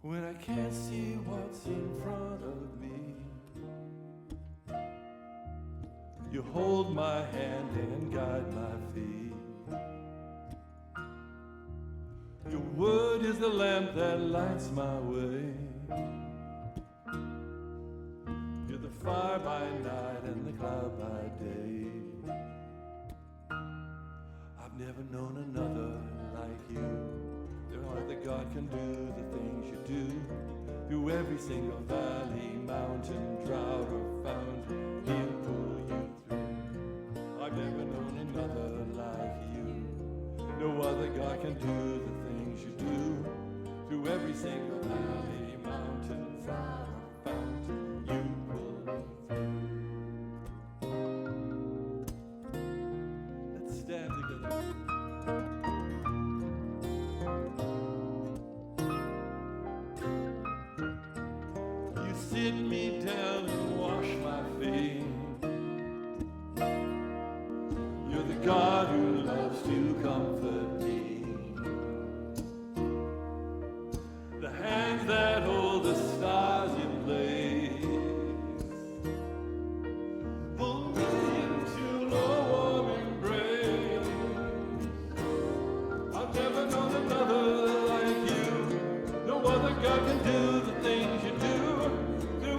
when I can't see what's in front of me. You hold my hand and guide my feet. Your word is the lamp that lights my way. You're the fire by night and the cloud by day. I've never known another like you. There are that God can do the things you do. Through every single valley, mountain, drought or fountain, He'll pull you through. I've never known another like you. No other God can do the things you do. Through every single valley, mountain, drought or fountain, you pull me through. Let's stand together. Sit me down and wash my feet. You're the God who loves to comfort me. The hands that hold the stars in place pull me into a warm embrace. I've never known another like you. No other God can do the things you do.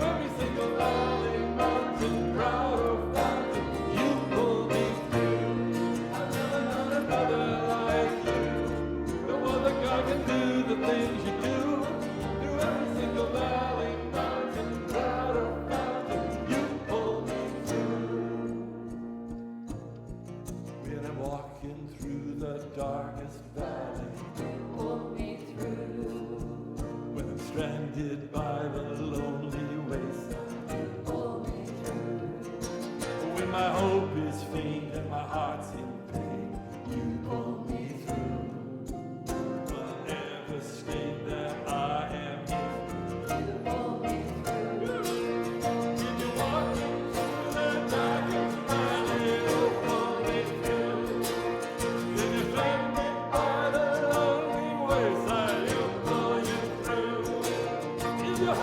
Every single valley, mountain, drought or fountain, you pull me through. I've never known another like you. No other God can do the things you do. Through every single valley, mountain, drought or fountain, you pull me through. When I'm walking through the darkest valley, you pull me through. When I'm stranded by the lonely wayside, you pull me through. When my hope is faint and my heart's in pain, you pull me through. Whatever state that I am in, you pull me through. when you're walking through the darkest valley, you pull me through. When you're stranded by the lonely wayside, you pull you through. If your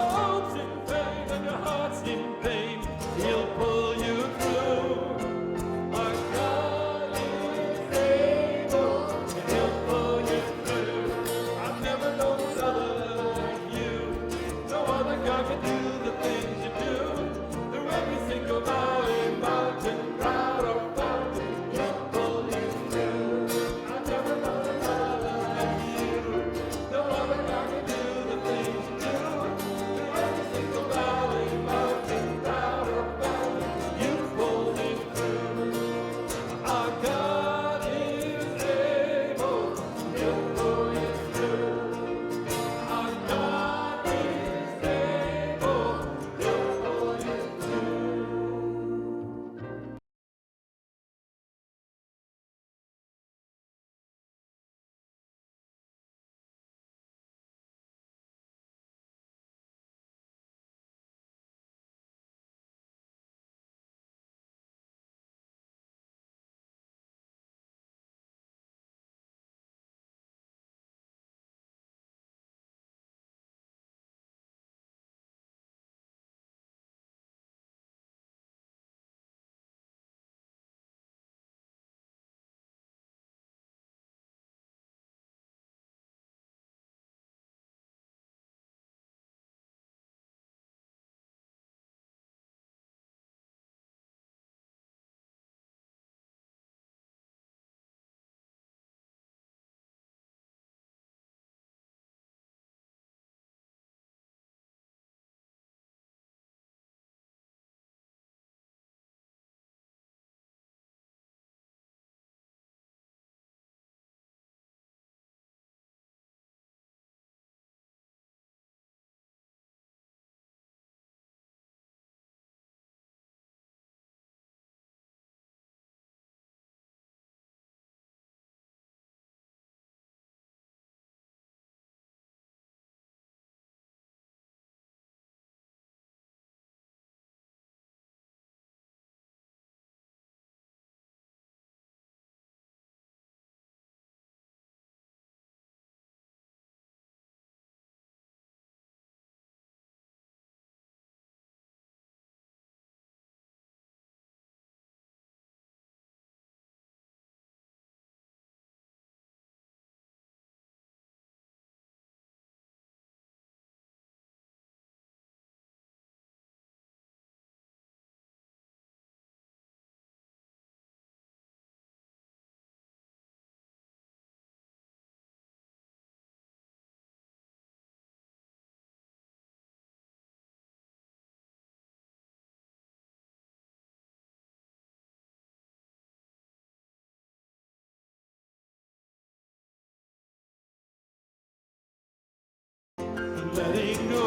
letting go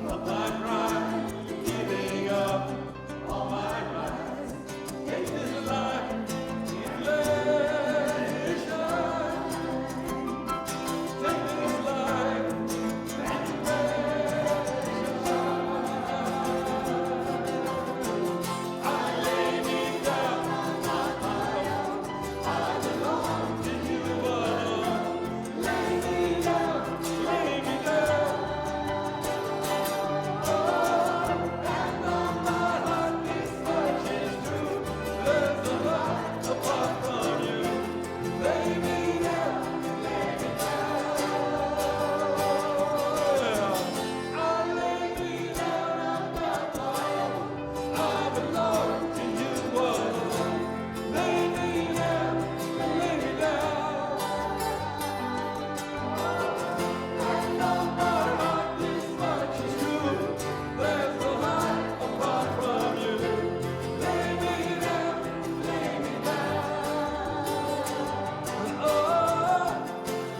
of my pride, giving up all my rights. Take this life, let it shine. Take this life, and let it shine. I lay me down on my own. I belong to you alone. Lay me down, lay me down. Oh, and on my heart this much is true. There's a life apart from you. Lay me down, lay me down. I lay me down on my own. I belong to you alone. Lay me down, lay me down. And on my heart this much is true. There's no life apart from you. Lay me down, lay me down. Oh,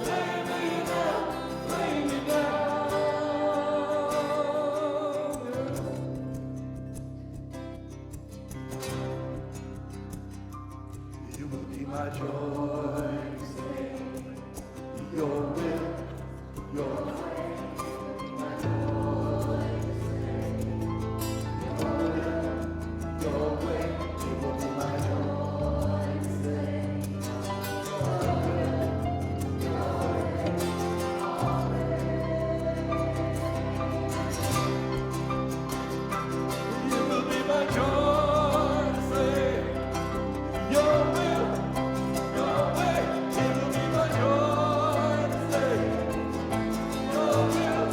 lay me down, lay me down. You will be my joy, your will, your way. Your way, you will be my joy. You will be my joy, say, your will, your way, it will be my joy, say, your will,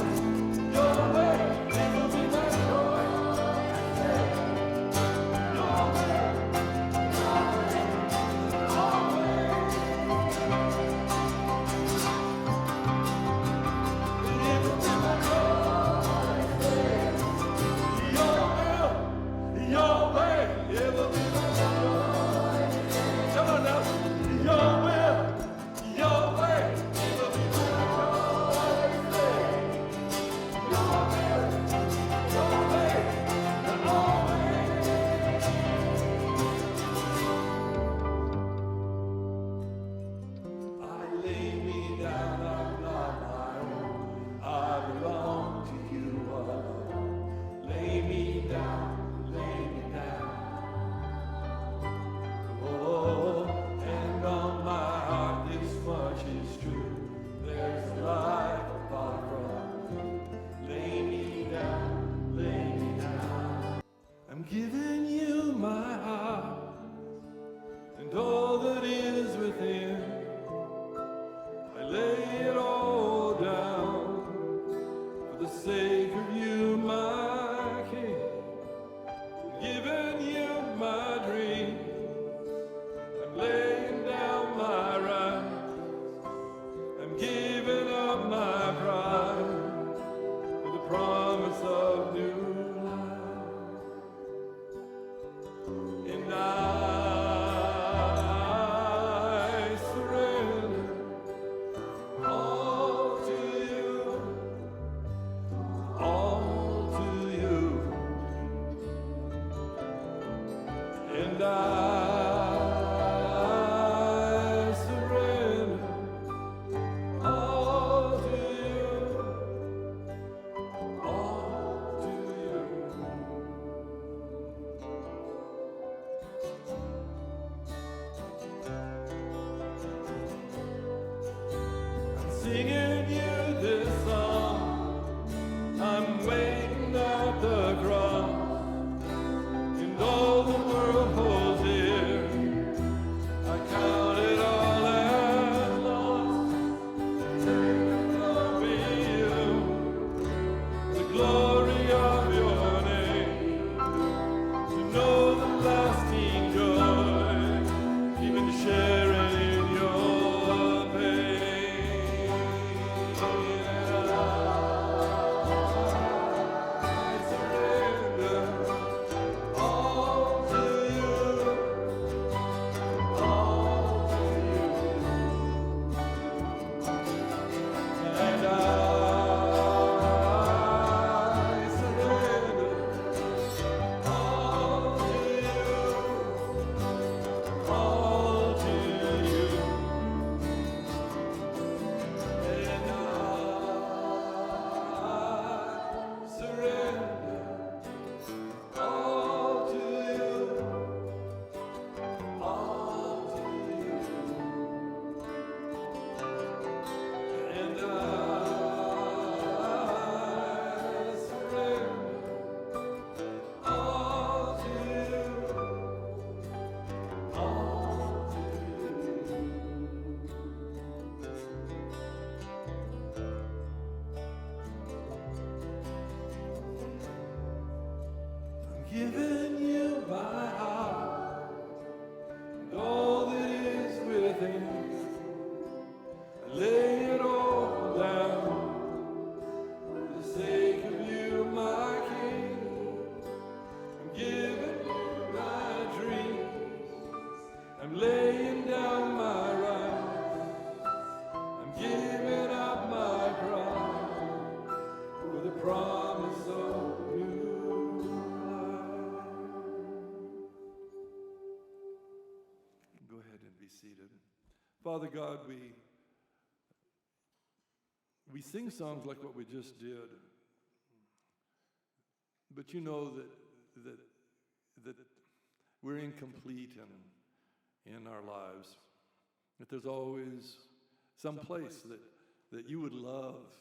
your way, it will be my joy, say, your will, your way, always. It will be my joy, say, your will, your way, it will be my joy. Come on now. Your will, your way, it will be my joy. Say, your will, your way, always. I lay me down, I'm not my own. I belong to you alone. Lay me down, lay me down. Oh, and on my heart this much is true. There's life apart from you. Lay me down, lay me down. I'm giving you my heart and all that is within. I lay it all down for the sake of you, my King. Giving you my dream. I'm laying down my rights. I'm giving up my pride for the promise of new life. And I surrender all to you, all to you. And I surrender all to you, all to you. I'm singing you this song. I'm waiting at the cross. And all the world holds dear. I count it all as lost. It'll be you, the glory of your name. To know the lasting joy, even sharing in your pain. Giving you my heart, and all that is within. I lay it all down for the sake of you, my King. I'm giving you my dreams. I'm laying down my rights. I'm giving up my pride for the promise of new life. Go ahead and be seated. Father God, we sing songs like what we just did, but you know that we're incomplete in our lives. That there's always some place that you would love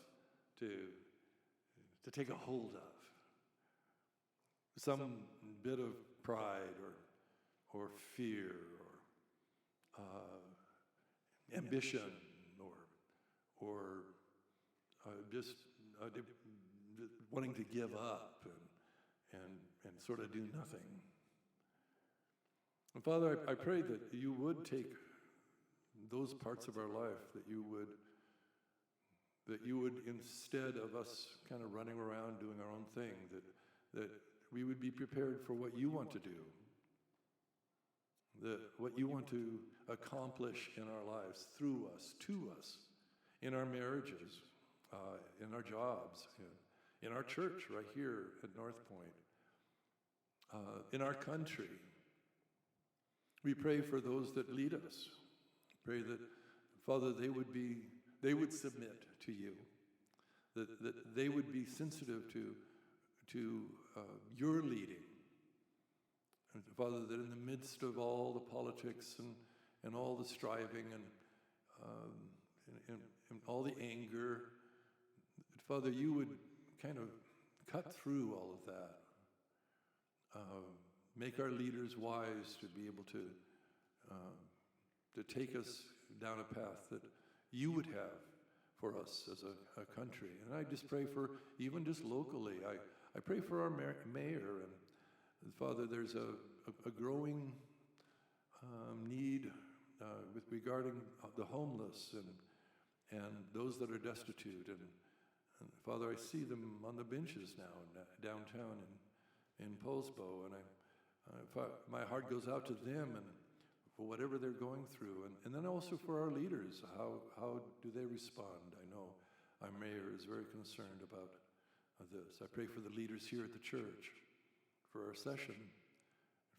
to take a hold of. Some bit of pride or fear or ambition or just wanting to give up and sort of do nothing. And Father, I pray that you would take those parts of our life, that you would, instead of us kind of running around doing our own thing, that we would be prepared for what you want to do, what you want to accomplish in our lives, through us, to us, in our marriages, in our jobs, in our church right here at North Point, in our country. We pray for those that lead us. Pray that, Father, they would submit to you, that they would be sensitive to your leading. And Father, that in the midst of all the politics and all the striving and all the anger, Father, you would kind of cut through all of that. Make our leaders wise to be able to take us down a path that you would have for us as a country. And I just pray for, even just locally, I pray for our mayor. And Father, there's a growing need with regarding the homeless and those that are destitute. And Father, I see them on the benches now downtown in Poulsbo, and my heart goes out to them and for whatever they're going through, and then also for our leaders. How do they respond? I know our mayor is very concerned about this. I pray for the leaders here at the church, for our session,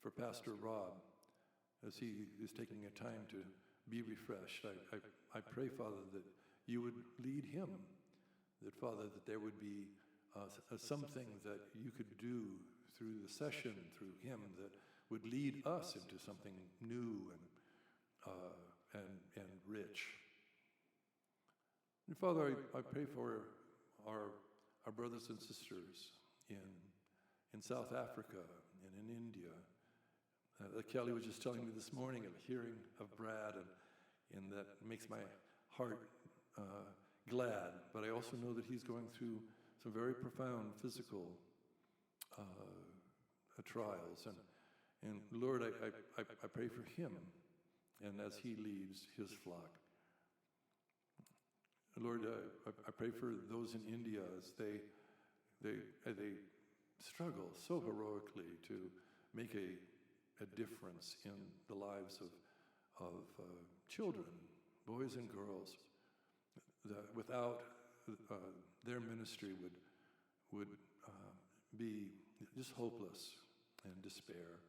for Pastor Rob, as he is taking a time to be refreshed. I pray, Father, that you would lead him, that, Father, that there would be something that you could do through the session, through him, that would lead us into something new and rich. And Father, I pray for our brothers and sisters in South Africa and in India. Kelly was just telling me this morning of hearing of Brad, and that makes my heart glad. But I also know that he's going through some very profound physical trials. And Lord, I pray for him, and as he leads his flock. Lord, I pray for those in India as they struggle so heroically to make a difference in the lives of children, boys and girls, that without their ministry would be just hopeless and despair.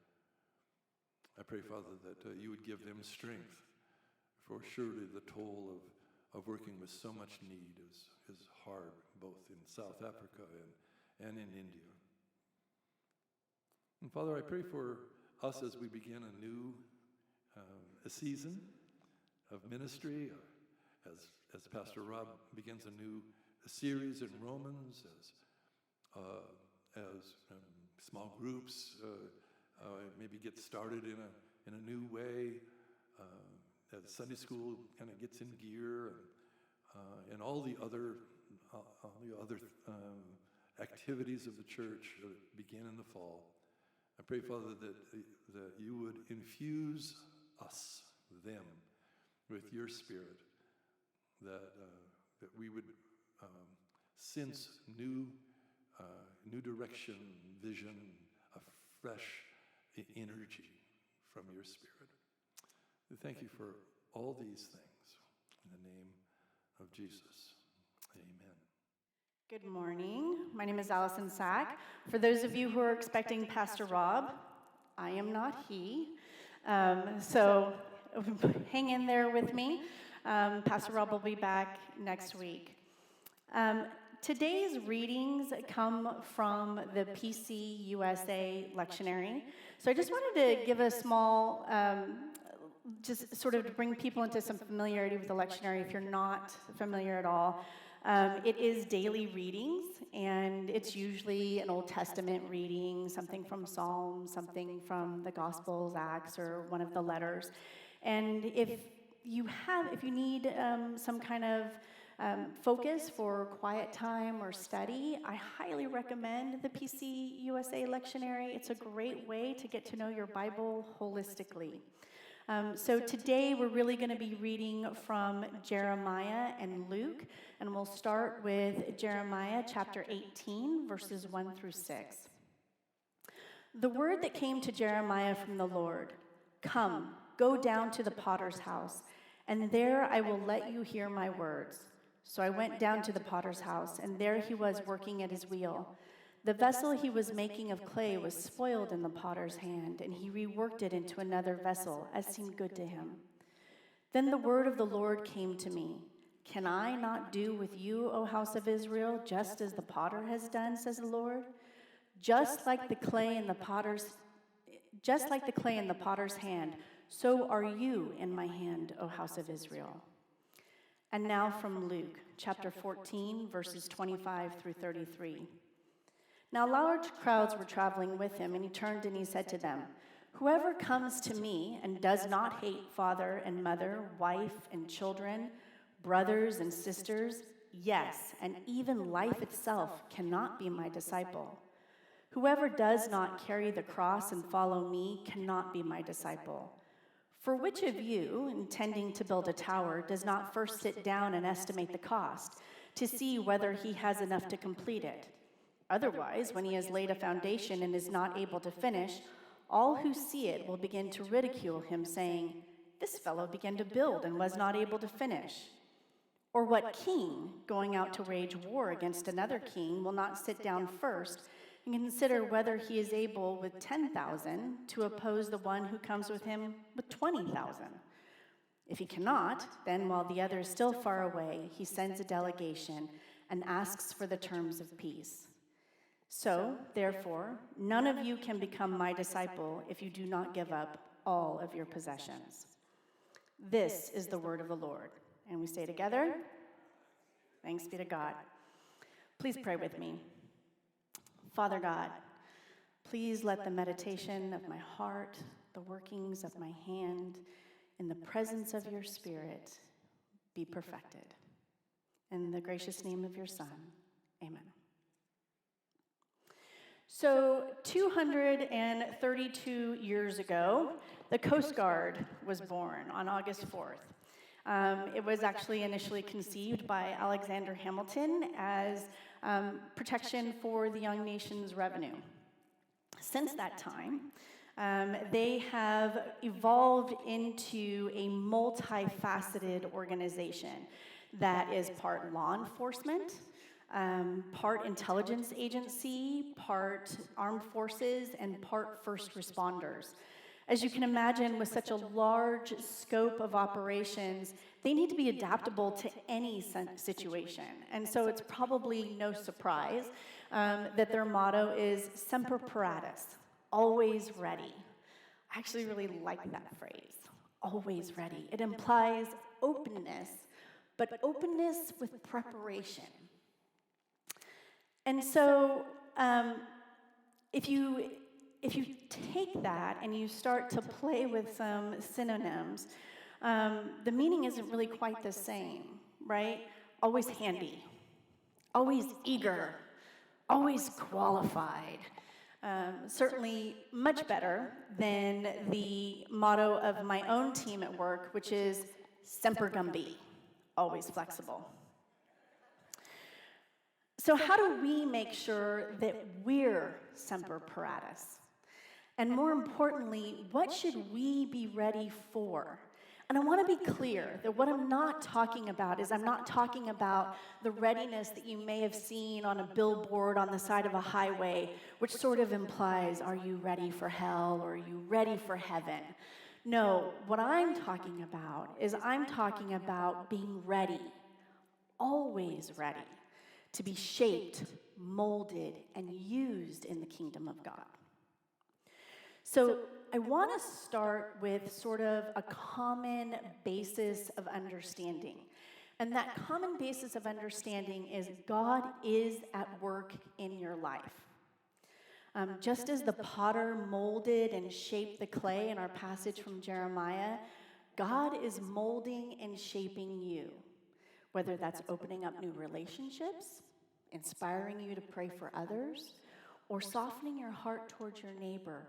I pray, Father, that you would give them strength, for surely the toll of working with so much need is hard, both in South Africa and in India. And Father, I pray for us as we begin a new a season of ministry, as Pastor Rob begins a new series in Romans, as small groups maybe get started in a new way, as Sunday school kind of gets in gear, and all the other activities of the church begin in the fall. I pray, Father, that you would infuse us, them, with your Spirit, that we would sense new direction, vision, a fresh energy from your Spirit. We thank you for all these things in the name of Jesus. Amen. Good morning. My name is Allison Sack. For those of you who are expecting Pastor Rob, I am not he. So hang in there with me. Pastor Rob will be back next week. Today's readings come from the PC USA lectionary. So I just wanted to give a small, just sort of to bring people into some familiarity with the lectionary if you're not familiar at all. It is daily readings, and it's usually an Old Testament reading, something from Psalms, something from the Gospels, Acts, or one of the letters. And if you need some kind of focus for quiet time or study, I highly recommend the PC USA lectionary. It's a great way to get to know your Bible holistically. So today we're really going to be reading from Jeremiah and Luke, and we'll start with Jeremiah chapter 18, verses 1 through 6. The word that came to Jeremiah from the Lord: "Come, go down to the potter's house, and there I will let you hear my words." So I went down to the potter's house, and there he was working at his wheel. The vessel he was making of clay was spoiled in the potter's hand, and he reworked it into another vessel, as seemed good to him. Then the word of the Lord came to me: "Can I not do with you, O house of Israel, just as the potter has done, says the Lord? Just like the clay in the potter's hand, so are you in my hand, O house of Israel." And now from Luke, chapter 14, verses 25 through 33. Now large crowds were traveling with him, and he turned and he said to them, "Whoever comes to me and does not hate father and mother, wife and children, brothers and sisters, yes, and even life itself, cannot be my disciple. Whoever does not carry the cross and follow me cannot be my disciple. For which of you, intending to build a tower, does not first sit down and estimate the cost, to see whether he has enough to complete it? Otherwise, when he has laid a foundation and is not able to finish, all who see it will begin to ridicule him, saying, 'This fellow began to build and was not able to finish.' Or what king, going out to wage war against another king, will not sit down first and consider whether he is able with 10,000 to oppose the one who comes with him with 20,000? If he cannot, then while the other is still far away, he sends a delegation and asks for the terms of peace. So, therefore, none of you can become my disciple if you do not give up all of your possessions." This is the word of the Lord. And we say together, thanks be to God. Please pray with me. Father God, please let the meditation of my heart, the workings of my hand, in the presence of your Spirit, be perfected. In the gracious name of your Son, amen. So 232 years ago, the Coast Guard was born on August 4th. It was actually initially conceived by Alexander Hamilton as protection for the young nation's revenue. Since that time, they have evolved into a multifaceted organization that is part law enforcement, part intelligence agency, part armed forces, and part first responders. As you can imagine, with such a large scope of operations, they need to be adaptable to any situation. And so it's probably no surprise that their motto is Semper Paratus, always ready. I actually really like that phrase, always ready. It implies openness, but openness with preparation. And so if you take that and you start to play with some synonyms, the meaning isn't really quite the same, right? Always handy, always eager, always qualified. Certainly much better than the motto of my own team at work, which is Semper Gumby, always flexible. So how do we make sure that we're Semper Paratus? And more importantly, what should we be ready for? And I want to be clear that what I'm not talking about is I'm not talking about the readiness that you may have seen on a billboard on the side of a highway, which sort of implies, are you ready for hell or are you ready for heaven? No, what I'm talking about is I'm talking about being ready, always ready, to be shaped, molded, and used in the kingdom of God. So I want to start with sort of a common basis of understanding. And that common basis of understanding is God is at work in your life. Just as the potter molded and shaped the clay in our passage from Jeremiah, God is molding and shaping you. Whether that's opening up new relationships, inspiring you to pray for others, or softening your heart towards your neighbor,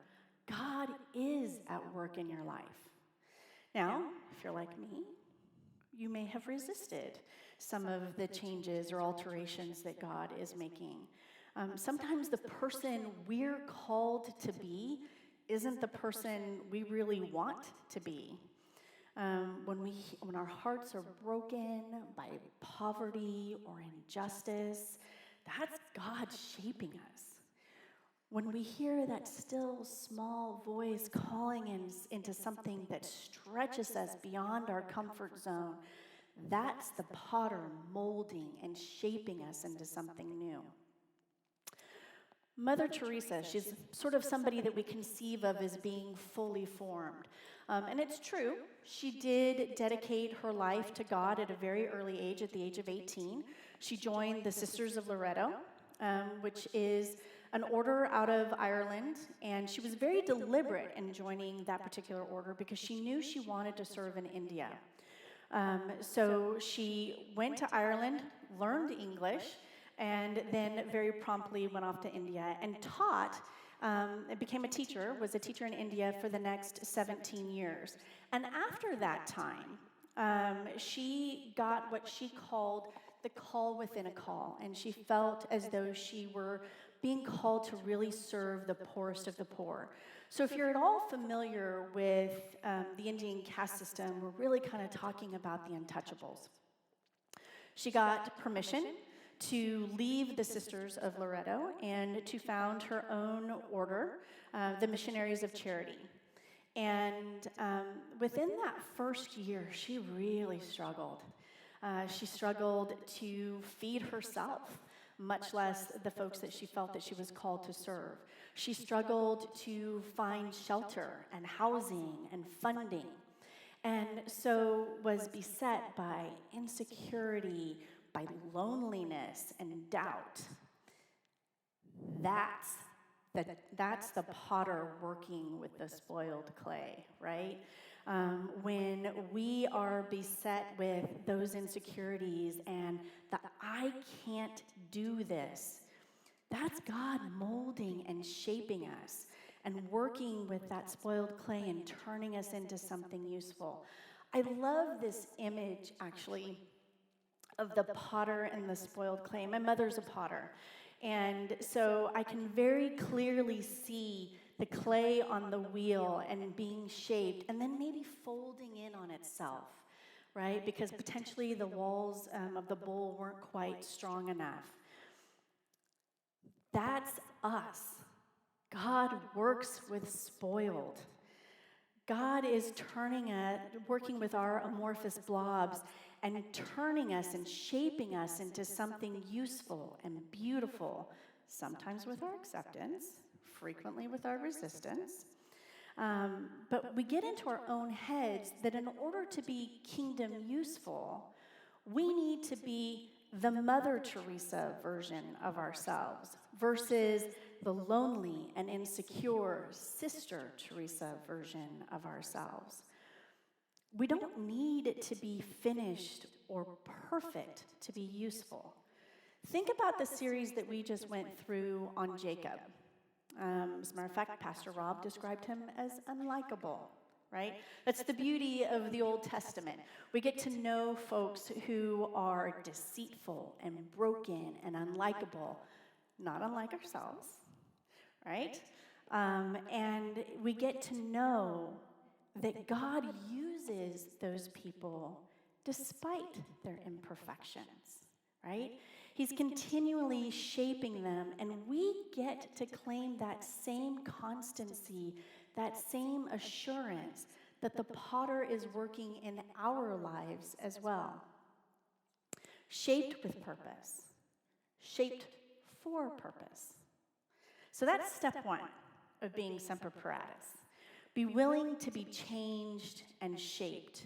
God is at work in your life. Now, if you're like me, you may have resisted some of the changes or alterations that God is making. Sometimes the person we're called to be isn't the person we really want to be. When our hearts are broken by poverty or injustice, that's God shaping us. When we hear that still small voice calling into something that stretches us beyond our comfort zone, that's the potter molding and shaping us into something new. Mother Teresa, she's sort of somebody that we conceive of as being fully formed. And it's true, she did dedicate her life to God at a very early age, at the age of 18. She joined the Sisters of Loretto, which is an order out of Ireland, and she was very deliberate in joining that particular order because she knew she wanted to serve in India. So she went to Ireland, learned English, and then very promptly went off to India and taught, and became a teacher, was a teacher in India for the next 17 years. And after that time, she got what she called the call within a call, and she felt as though she were being called to really serve the poorest of the poor. So if you're at all familiar with the Indian caste system, we're really kind of talking about the untouchables. She got permission to leave the Sisters of Loretto and to found her own order, the Missionaries of Charity. And within that first year, she really struggled. She struggled to feed herself, much less the folks that she felt that she was called to serve. She struggled to find shelter and housing and funding, and so was beset by insecurity, by loneliness and doubt. That's the potter working with the spoiled clay, right? When we are beset with those insecurities and that I can't do this, that's God molding and shaping us and working with that spoiled clay and turning us into something useful. I love this image, actually, of the potter and the spoiled clay. My mother's a potter, and so I can very clearly see the clay on the wheel and being shaped and then maybe folding in on itself, right? Because potentially the walls of the bowl weren't quite strong enough. That's us. God works with spoiled. God is working with our amorphous blobs and turning us and shaping us into something useful and beautiful, sometimes with our acceptance, frequently with our resistance. But we get into our own heads that in order to be kingdom useful, We need to be the Mother Teresa version of ourselves versus the lonely and insecure Sister Teresa version of ourselves. We don't need to be finished or perfect to be useful. Think about the series that we just went through on Jacob. As a matter of fact, Pastor Rob described him as unlikable, right? That's the beauty of the Old Testament. We get to know folks who are deceitful and broken and unlikable, not unlike ourselves, right? And we get to know that God uses those people despite their imperfections, right? He's continually shaping them, and we get to claim that same constancy, that same assurance that the potter is working in our lives as well. Shaped with purpose, shaped for purpose. So that's step one of being semper paratus. Be willing to be changed and shaped,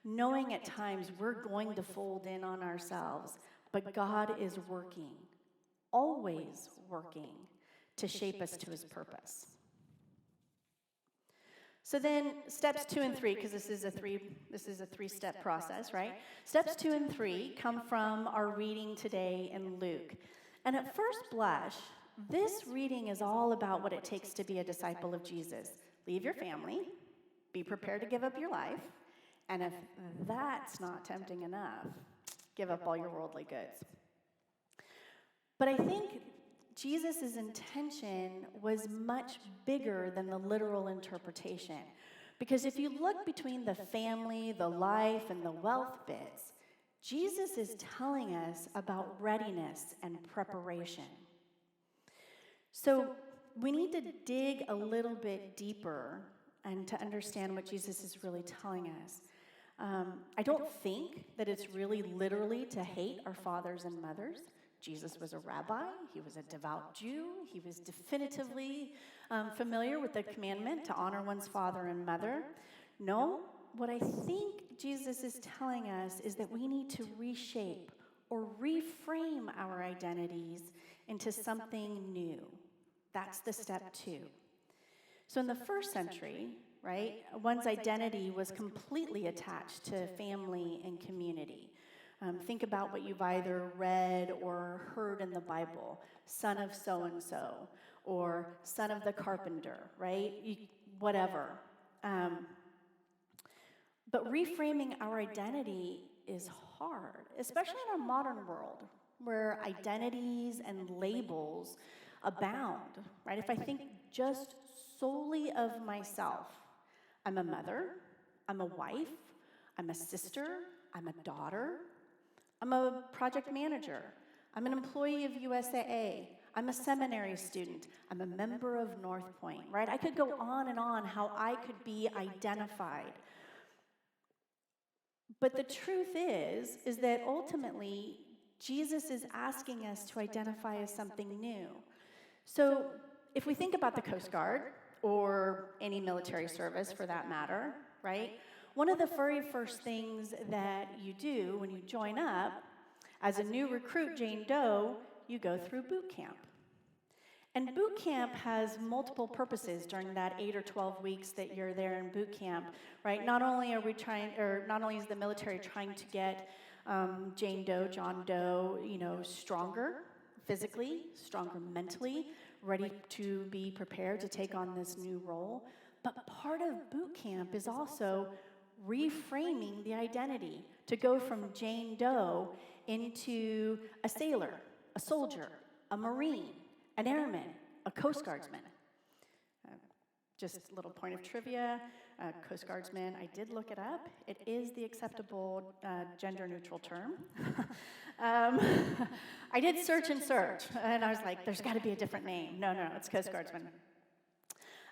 knowing at times we're going to fold in on ourselves, but God is working, always working, to shape us to his purpose. So then steps 2 and 3, because this is a three-step process, right? Steps 2 and 3 come from our reading today in Luke. And at first blush, this reading is all about what it takes to be a disciple of Jesus. Leave your family, be prepared to give up your life, and if that's not tempting enough, give up all your worldly goods. But I think Jesus' intention was much bigger than the literal interpretation. Because if you look between the family, the life, and the wealth bits, Jesus is telling us about readiness and preparation. So we need to dig a little bit deeper and to understand what Jesus is really telling us. I don't think that it's really literally to hate our fathers and mothers. Jesus was a rabbi. He was a devout Jew. He was definitively familiar with the commandment to honor one's father and mother. No, what I think Jesus is telling us is that we need to reshape or reframe our identities into something new. That's the step 2. So in the first century, right, one's identity was completely attached to family and community. Think about what you've either read or heard in the Bible, son of so-and-so, or son of the carpenter, right? Whatever. But reframing our identity is hard, especially in our modern world, where identities and labels abound, right? If I think just solely of myself, I'm a mother, I'm a wife, I'm a sister, I'm a daughter, I'm a project manager, I'm an employee of USAA, I'm a seminary student, I'm a member of North Point, right? I could go on and on how I could be identified. But the truth is that ultimately, Jesus is asking us to identify as something new. So if we think about the Coast Guard, or any military service for that matter, right? One of the very first things that you do when you join up, as a new recruit, Jane Doe, you go through boot camp. And boot camp has multiple purposes during that 8 or 12 weeks that you're there in boot camp, right? Not only is the military trying to get Jane Doe, John Doe, stronger physically, stronger mentally, ready to be prepared to take on this new role. But part of boot camp is also reframing the identity to go from Jane Doe into a sailor, a soldier, a Marine, an airman, a Coast Guardsman. Just a little point of trivia, Coast Guardsman, I did look it up. It is the acceptable gender-neutral term. I did search, and I was like, there's got to be a different name. No, it's Coast Guardsman.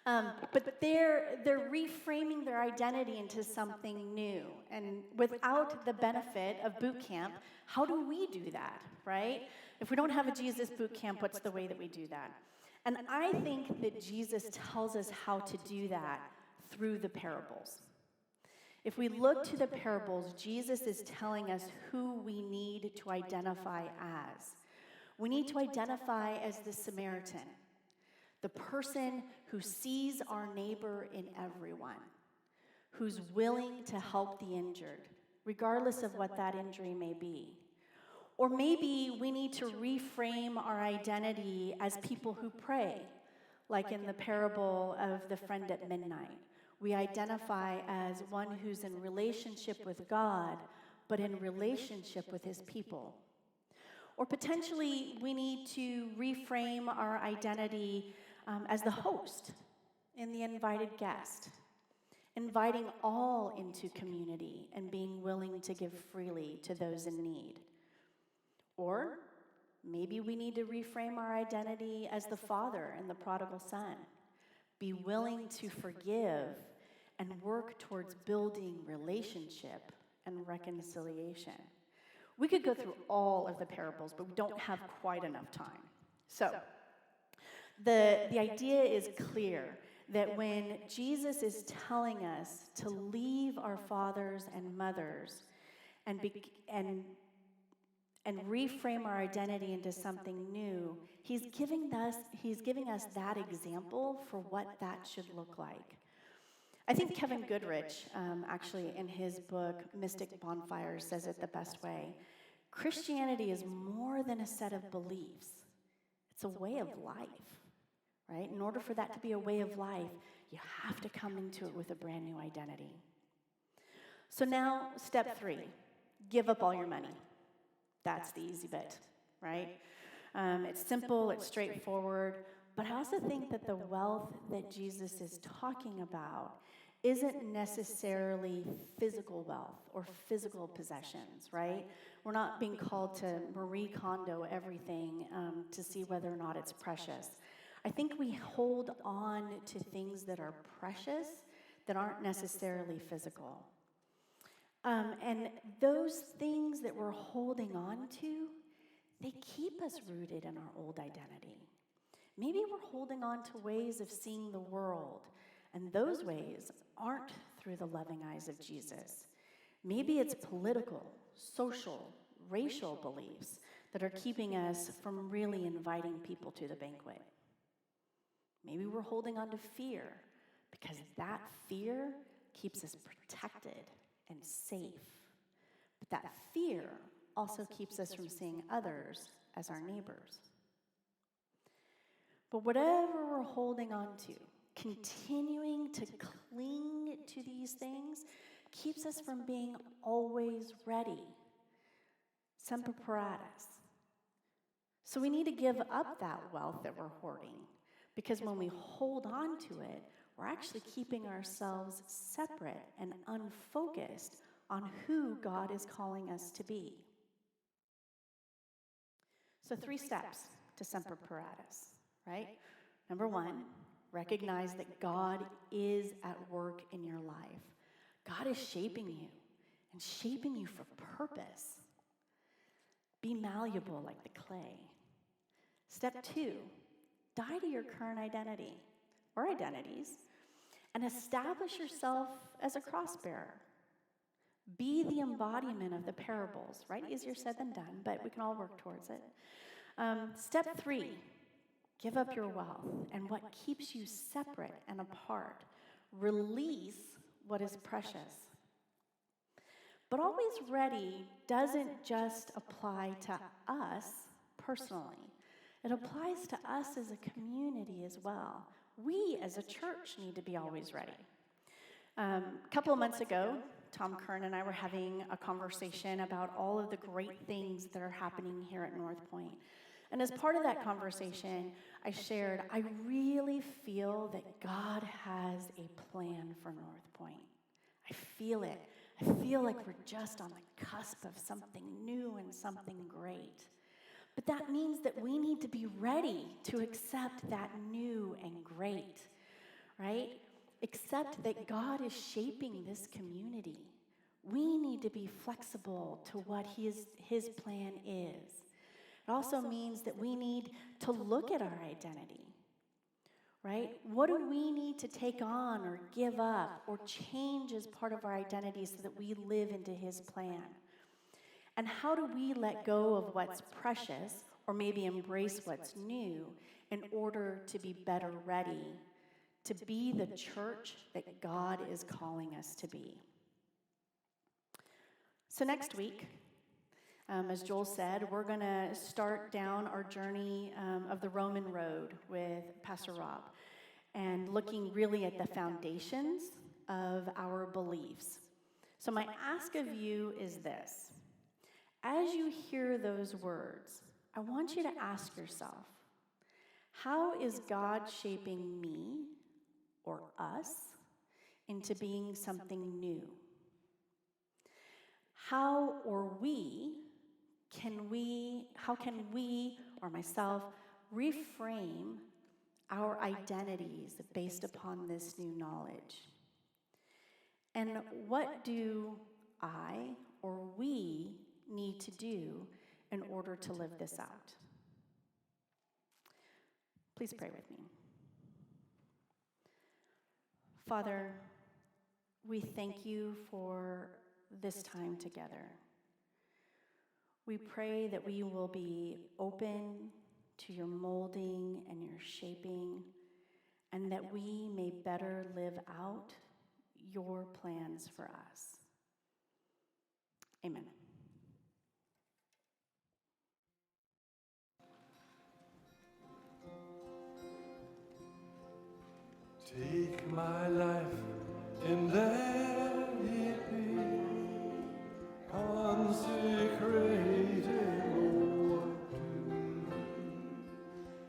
But they're reframing their identity into something new. And without the benefit of boot camp, how do we do that, right? If we don't have a Jesus boot camp, what's the way that we do that? And I think that Jesus tells us how to do that through the parables. If we look to the parables, Jesus is telling us who we need to identify as. We need to identify as the Samaritan, the person who sees our neighbor in everyone, who's willing to help the injured, regardless of what that injury may be. Or maybe we need to reframe our identity as people who pray, like in the parable of the friend at midnight. We identify as one who's in relationship with God, but in relationship with his people. Or potentially, we need to reframe our identity as the host and the invited guest, inviting all into community and being willing to give freely to those in need. Or maybe we need to reframe our identity as the father and the prodigal son, be willing to forgive and work towards building relationship and reconciliation. We could go through all of the parables, but we don't have quite enough time. So, the idea is clear that when Jesus is telling us to leave our fathers and mothers and reframe our identity into something new, he's giving us that example for what that should look like. I think Kevin Goodrich, actually in his book, Mystic Bonfires, says it the best way. Christianity is more than a set of beliefs. It's a way of life, right? In order for that to be a way of life, you have to come into it with a brand new identity. So now, step 3, give up all your money. That's the easy bit, right? It's simple, it's straightforward, but I also think that the wealth that Jesus is talking about isn't necessarily physical wealth or physical possessions, right? We're not being called to Marie Kondo everything to see whether or not it's precious. I think we hold on to things that are precious that aren't necessarily physical. And those things that we're holding on to, they keep us rooted in our old identity. Maybe we're holding on to ways of seeing the world, and those ways aren't through the loving eyes of Jesus. Maybe it's political, social, racial beliefs that are keeping us from really inviting people to the banquet. Maybe we're holding on to fear because that fear keeps us protected and safe. But that fear also keeps us from seeing others as our neighbors. But whatever we're holding on to, continuing to cling to these things keeps us from being always ready. Semper paratus. So we need to give up that wealth that we're hoarding, because when we hold on to it, we're actually keeping ourselves separate and unfocused on who God is calling us to be. So 3 steps to Semper paratus, right? Number 1, recognize that God is at work in your life. God is shaping you and shaping you for purpose. Be malleable like the clay. Step 2, die to your current identity or identities and establish yourself as a cross bearer. Be the embodiment of the parables, right? Easier said than done, but we can all work towards it. Step 3, give up your wealth and what keeps you separate and apart. Release what is precious. But always ready doesn't just apply to us personally. It applies to us as a community as well. We as a church need to be always ready. A couple of months ago, Tom Kern and I were having a conversation about all of the great things that are happening here at North Point. And as part of that conversation, I shared, I really feel that God has a plan for North Point. I feel it. I feel like we're just on the cusp of something new and something great. But that means that we need to be ready to accept that new and great, right? Accept that God is shaping this community. We need to be flexible to what his plan is. It also means that we need to look at our identity, right? What do we need to take on or give up or change as part of our identity so that we live into his plan? And how do we let go of what's precious or maybe embrace what's new in order to be better ready to be the church that God is calling us to be? So next week, as Joel said, we're going to start down our journey of the Roman road with Pastor Rob and looking really at the foundations of our beliefs. So my ask of you is this. As you hear those words, I want you to ask yourself, how is God shaping me or us into being something new? How can we or myself reframe our identities based upon this new knowledge? And what do I or we need to do in order to live this out? Please pray with me. Father, we thank you for this time together. We pray that we will be open to your molding and your shaping, and that we may better live out your plans for us. Amen. Take my life and let it be consecrated, Lord, to thee.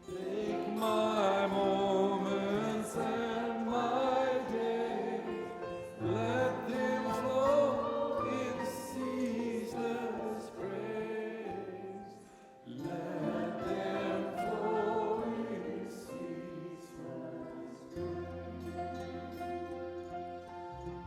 Take my moments and my days, let them flow in ceaseless praise. Let them flow in ceaseless praise.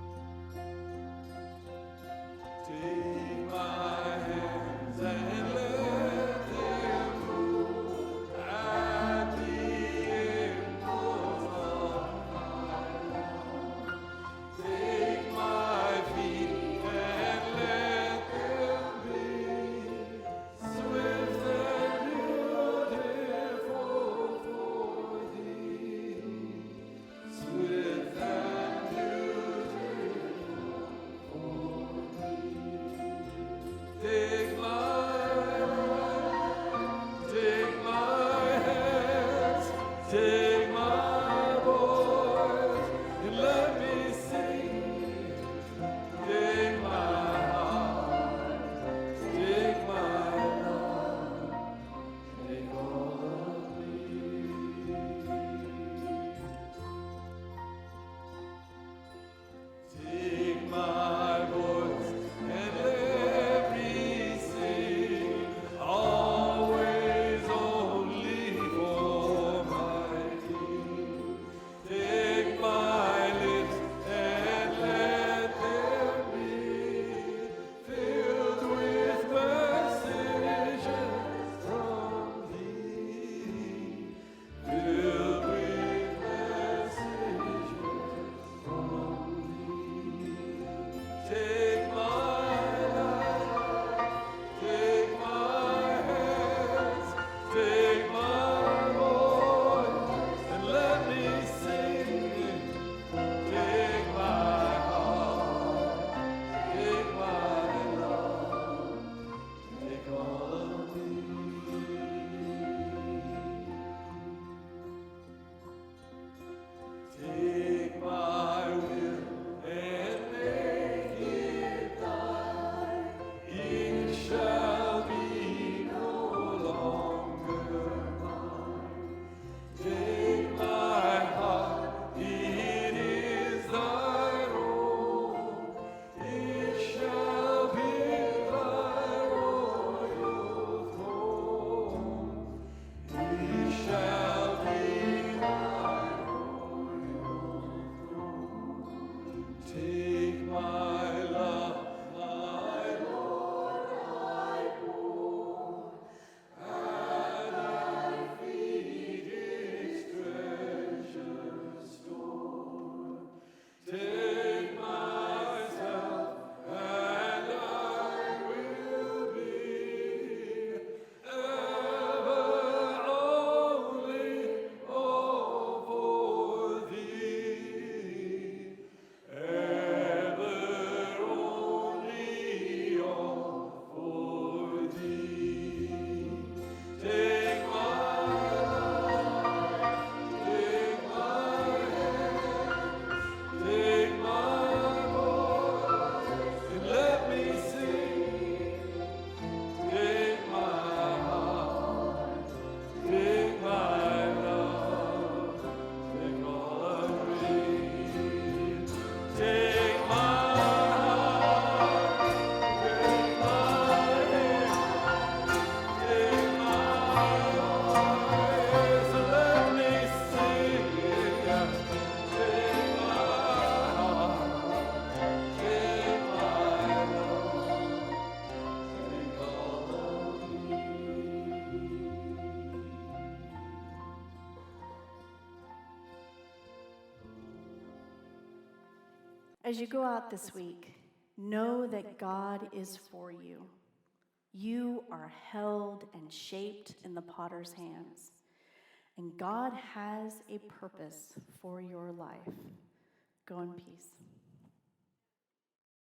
As you go out this week, know that God is for you. You are held and shaped in the potter's hands, and God has a purpose for your life. Go in peace.